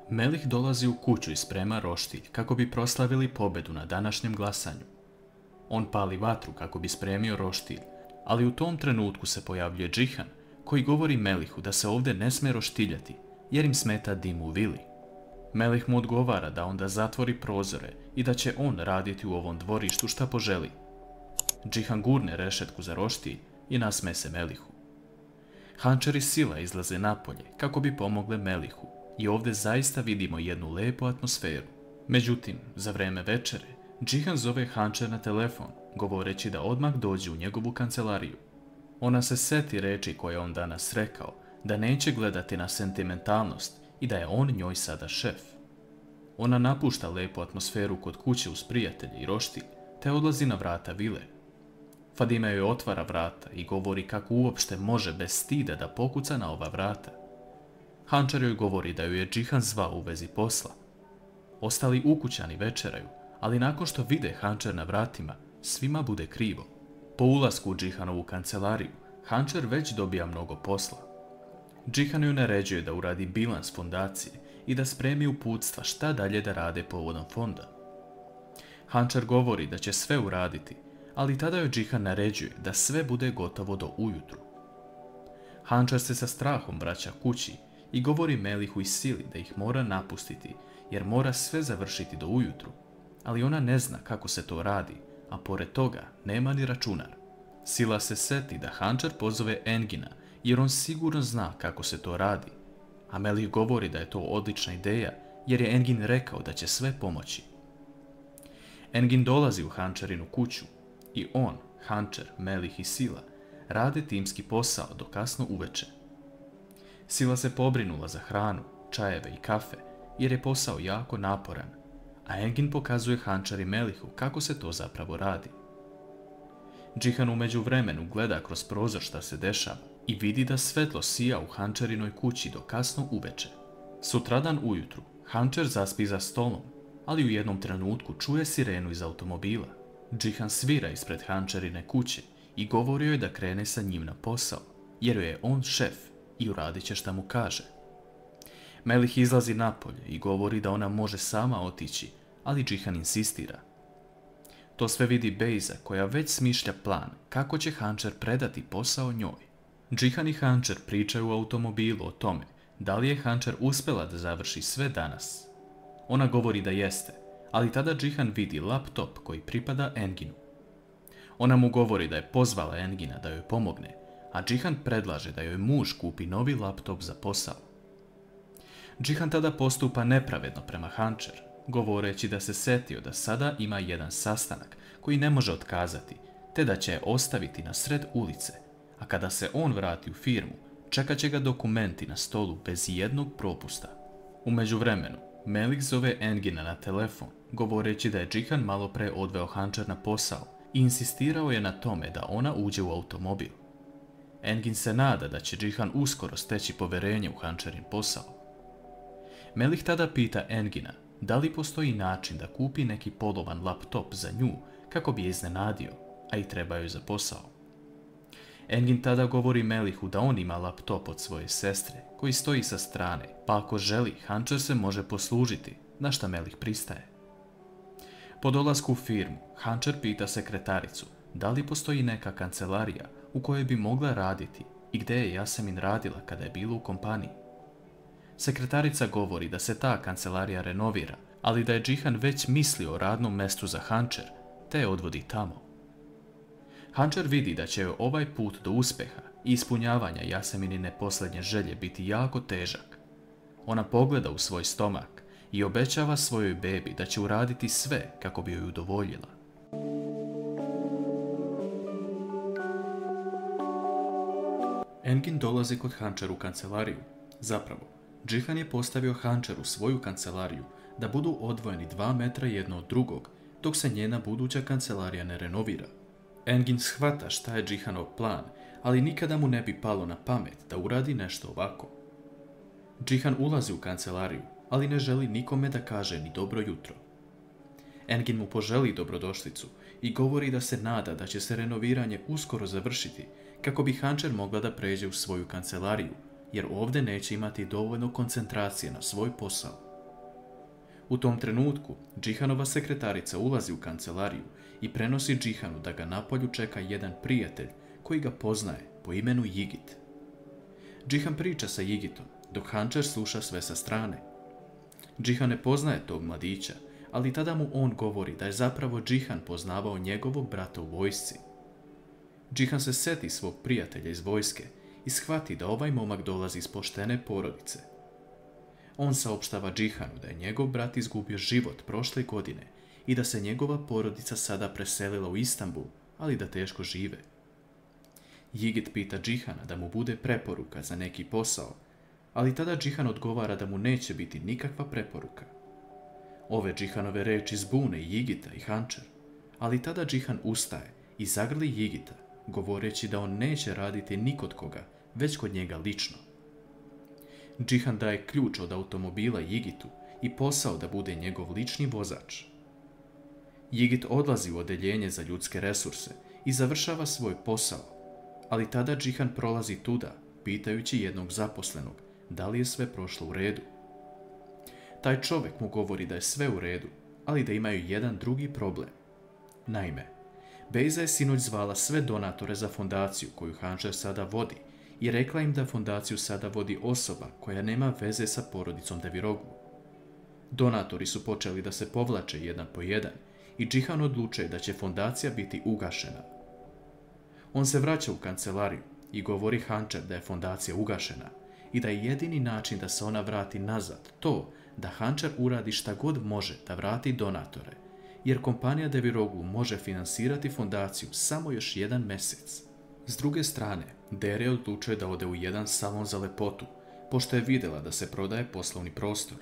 Melih dolazi u kuću i sprema roštilj kako bi proslavili pobjedu na današnjem glasanju. On pali vatru kako bi spremio roštilj, ali u tom trenutku se pojavljuje Džihan koji govori Melihu da se ovdje ne sme roštiljati jer im smeta dim u vili. Melih mu odgovara da onda zatvori prozore i da će on raditi u ovom dvorištu šta poželi. Džihan gurne rešetku za roštilj i nasme se Melihu. Hančer i Sila izlaze napolje kako bi pomogle Melihu i ovdje zaista vidimo jednu lepu atmosferu. Međutim, za vreme večere, Džihan zove Hančer na telefon, govoreći da odmah dođe u njegovu kancelariju. Ona se seti reči koje je on danas rekao, da neće gledati na sentimentalnost i da je on njoj sada šef. Ona napušta lepu atmosferu kod kuće uz prijatelje i roštilj, te odlazi na vrata vile. Fadime joj otvara vrata i govori kako uopšte može bez stida da pokuca na ova vrata. Hančer joj govori da ju je Džihan zvao u vezi posla. Ostali ukućani večeraju, ali nakon što vide Hančer na vratima, svima bude krivo. Po ulasku u Džihanovu kancelariju, Hančer već dobija mnogo posla. Džihan ju naređuje da uradi bilans fondacije i da spremi uputstva šta dalje da rade povodom fonda. Hančer govori da će sve uraditi, ali tada joj Džihan naređuje da sve bude gotovo do ujutru. Hančer se sa strahom vraća kući i govori Melihu i Sili da ih mora napustiti jer mora sve završiti do ujutru, ali ona ne zna kako se to radi, a pored toga nema ni računar. Sila se seti da Hančer pozove Engina jer on sigurno zna kako se to radi, a Melih govori da je to odlična ideja jer je Engin rekao da će sve pomoći. Engin dolazi u Hančerinu kuću i on, Hančer, Melih i Sila rade timski posao do kasno uveče. Sila se pobrinula za hranu, čajeve i kafe jer je posao jako naporan, a Engin pokazuje Hančer i Melihu kako se to zapravo radi. Džihan u međuvremenu gleda kroz prozor šta se dešava i vidi da svetlo sija u Hančerinoj kući do kasno uveče. Sutradan ujutru Hančer zaspi za stolom, ali u jednom trenutku čuje sirenu iz automobila. Džihan svira ispred Hančerine kuće i govori joj da krene sa njim na posao, jer joj je on šef i uradit će šta mu kaže. Melih izlazi napolje i govori da ona može sama otići, ali Džihan insistira. To sve vidi Bejza koja već smišlja plan kako će Hančer predati posao njoj. Džihan i Hančer pričaju u automobilu o tome da li je Hančer uspjela da završi sve danas. Ona govori da jeste, ali tada Džihan vidi laptop koji pripada Enginu. Ona mu govori da je pozvala Engina da joj pomogne, a Džihan predlaže da joj muž kupi novi laptop za posao. Džihan tada postupa nepravedno prema Hančer, govoreći da se setio da sada ima jedan sastanak koji ne može otkazati, te da će je ostaviti na sred ulice, a kada se on vrati u firmu, čekat će ga dokumenti na stolu bez jednog propusta. U međuvremenu, Melih zove Engina na telefon, govoreći da je Džihan malo pre odveo Hančer na posao i insistirao je na tome da ona uđe u automobil. Engin se nada da će Džihan uskoro steći poverenje u Hančerin posao. Melih tada pita Engina da li postoji način da kupi neki polovan laptop za nju kako bi je iznenadio, a i treba joj za posao. Engin tada govori Melihu da on ima laptop od svoje sestre koji stoji sa strane, pa ako želi, Hančer se može poslužiti, na šta Melih pristaje. Po dolasku u firmu, Hančer pita sekretaricu da li postoji neka kancelarija u kojoj bi mogla raditi i gdje je Yasemin radila kada je bila u kompaniji. Sekretarica govori da se ta kancelarija renovira, ali da je Džihan već mislio o radnom mestu za Hančer, te je odvodi tamo. Hančer vidi da će joj ovaj put do uspjeha i ispunjavanja Yaseminine posljednje želje biti jako težak. Ona pogleda u svoj stomak i obećava svojoj bebi da će uraditi sve kako bi joj udovoljila. Engin dolazi kod Hančer u kancelariju. Zapravo, Džihan je postavio Hančer u svoju kancelariju da budu odvojeni 2 metra jedno od drugog, dok se njena buduća kancelarija ne renovira. Engin shvata šta je Džihanov plan, ali nikada mu ne bi palo na pamet da uradi nešto ovako. Džihan ulazi u kancelariju, ali ne želi nikome da kaže ni dobro jutro. Engin mu poželi dobrodošlicu i govori da se nada da će se renoviranje uskoro završiti kako bi Hančer mogla da pređe u svoju kancelariju, jer ovdje neće imati dovoljno koncentracije na svoj posao. U tom trenutku Džihanova sekretarica ulazi u kancelariju i prenosi Džihanu da ga napolju čeka jedan prijatelj koji ga poznaje po imenu Jigit. Džihan priča sa Jigitom, dok Hančer sluša sve sa strane. Džihan ne poznaje tog mladića, ali tada mu on govori da je zapravo Džihan poznavao njegovog brata u vojsci. Džihan se seti svog prijatelja iz vojske i shvati da ovaj momak dolazi iz poštene porodice. On saopštava Džihanu da je njegov brat izgubio život prošle godine i da se njegova porodica sada preselila u Istanbul, ali da teško žive. Jigit pita Džihana da mu bude preporuka za neki posao, ali tada Džihan odgovara da mu neće biti nikakva preporuka. Ove Džihanove reči zbune Jigita i Hančer, ali tada Džihan ustaje i zagrli Jigita, govoreći da on neće raditi ni kod koga, već kod njega lično. Džihan daje ključ od automobila Jigitu i posao da bude njegov lični vozač. Jigit odlazi u odeljenje za ljudske resurse i završava svoj posao, ali tada Džihan prolazi tuda, pitajući jednog zaposlenog da li je sve prošlo u redu. Taj čovjek mu govori da je sve u redu, ali da imaju jedan drugi problem. Naime, Bejza je sinoć zvala sve donatore za fondaciju koju Hančer sada vodi i rekla im da fondaciju sada vodi osoba koja nema veze sa porodicom Deviroglu. Donatori su počeli da se povlače jedan po jedan i Džihan odlučuje da će fondacija biti ugašena. On se vraća u kancelariju i govori Hančer da je fondacija ugašena i da je jedini način da se ona vrati nazad to da Hančer uradi šta god može da vrati donatore, jer kompanija Deviroglu može finansirati fondaciju samo još jedan mjesec. S druge strane, Derya odlučuje da ode u jedan salon za lepotu, pošto je vidjela da se prodaje poslovni prostor.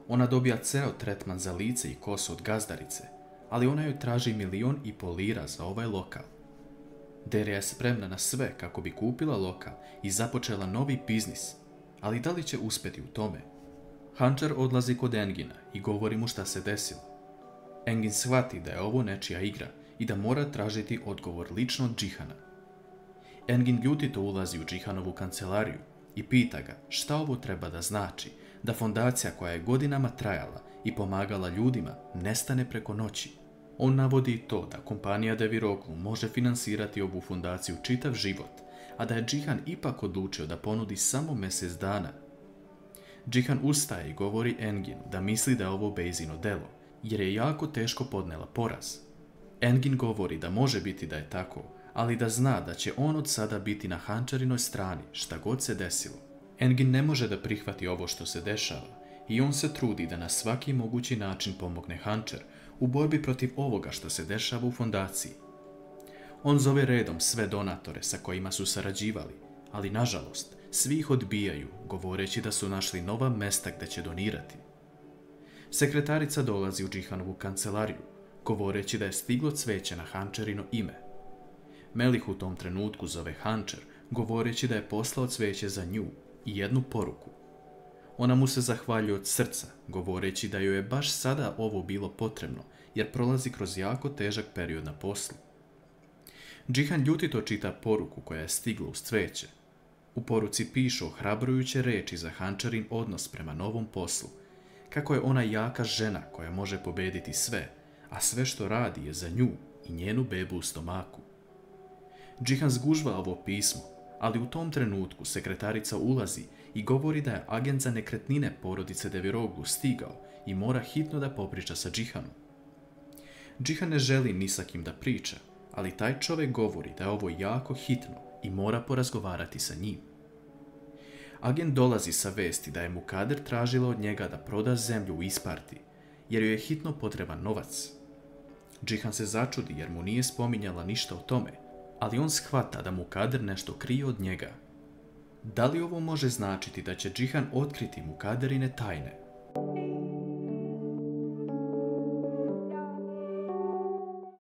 Ona dobija ceo tretman za lice i kosu od gazdarice, ali ona joj traži 1,5 miliona lira za ovaj lokal. Derya je spremna na sve kako bi kupila lokal i započela novi biznis, ali da li će uspjeti u tome? Hančer odlazi kod Engina i govori mu šta se desilo. Engin shvati da je ovo nečija igra i da mora tražiti odgovor lično od Džihana. Engin ljutito ulazi u Džihanovu kancelariju i pita ga šta ovo treba da znači da fondacija koja je godinama trajala i pomagala ljudima nestane preko noći. On navodi to da kompanija Deviroglu može finansirati ovu fondaciju čitav život, a da je Džihan ipak odlučio da ponudi samo mjesec dana. Džihan ustaje i govori Enginu da misli da je ovo Bejzino delo, jer je jako teško podnela poraz. Engin govori da može biti da je tako, ali da zna da će on od sada biti na Hančerinoj strani šta god se desilo. Engin ne može da prihvati ovo što se dešava i on se trudi da na svaki mogući način pomogne Hančer u borbi protiv ovoga što se dešava u fondaciji. On zove redom sve donatore sa kojima su sarađivali, ali nažalost svi ih odbijaju, govoreći da su našli nova mesta gde će donirati. Sekretarica dolazi u Džihanovu kancelariju, govoreći da je stiglo cveće na Hančerino ime. Melih u tom trenutku zove Hančer, govoreći da je poslao cveće za nju i jednu poruku. Ona mu se zahvaljuje od srca, govoreći da joj je baš sada ovo bilo potrebno, jer prolazi kroz jako težak period na poslu. Džihan ljutito čita poruku koja je stigla uz cveće. U poruci pišu ohrabrujuće reči za Hančerin odnos prema novom poslu, kako je ona jaka žena koja može pobediti sve, a sve što radi je za nju i njenu bebu u stomaku. Džihan zgužva ovo pismo, ali u tom trenutku sekretarica ulazi i govori da je agent za nekretnine porodice Deviroglu stigao i mora hitno da popriča sa Džihanom. Džihan ne želi ni sa kim da priča, ali taj čovjek govori da je ovo jako hitno i mora porazgovarati sa njim. Agent dolazi sa vesti da je Mukader tražila od njega da proda zemlju u Isparti, jer joj je hitno potreban novac. Džihan se začudi jer mu nije spominjala ništa o tome, ali on shvata da Mukader nešto krije od njega. Da li ovo može značiti da će Džihan otkriti Mukaderine tajne?